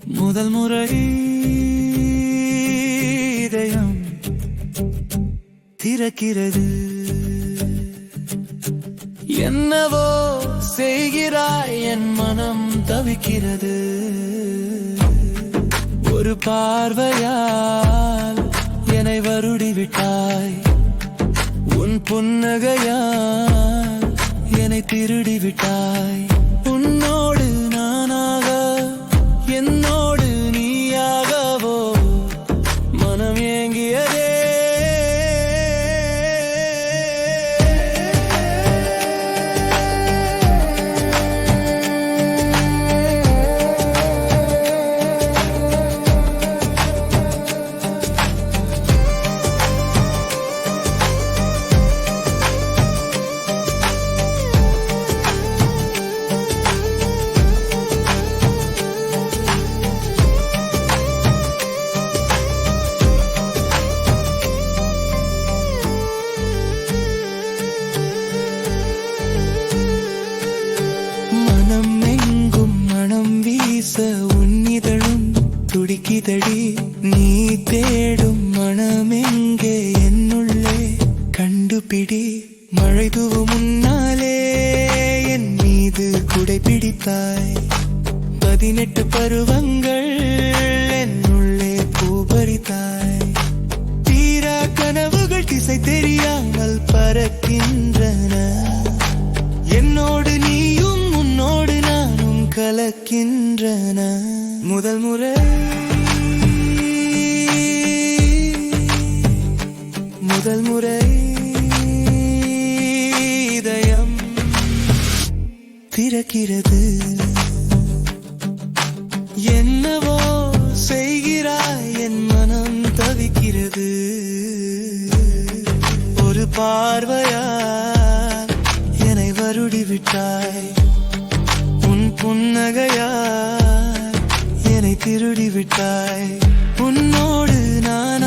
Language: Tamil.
முதல் முறை இதயம் திறக்கிறது. என்னவோ செய்கிறாய், என் மனம் தவிக்கிறது. ஒரு பார்வையால் என்னை வருடிவிட்டாய், உன் புன்னகையால் என்னை திருடிவிட்டாய். உன்னோடு நானாக, என்னோடு நீயாகவோ மனம் ஏங்கியதே. உன்னிதழும் துடிக்கிதழி, நீ தேடும் மனமெங்கே என்னுள்ளே கண்டுபிடி. மழை தூவும் முன்னாலே என் மீது குடை பிடித்தாய். 18 பருவங்கள் என்னுள்ளே பூபறித்தாய். தீரா கனவுகள் திசை தெரியாமல் பறக்கின்றன. என்னோடு நீயும் உன்னோடு நானும் கலக்கின்றன. முதல் முறை இதயம் திறக்கிறது. என்னவோ செய்கிறாய், என் மனம் தவிக்கிறது. ஒரு பார்வையால் என்னை வருடிவிட்டாய், உன் புன்னகையால் என்னை திருடிவிட்டாய். உன்னோடு நான்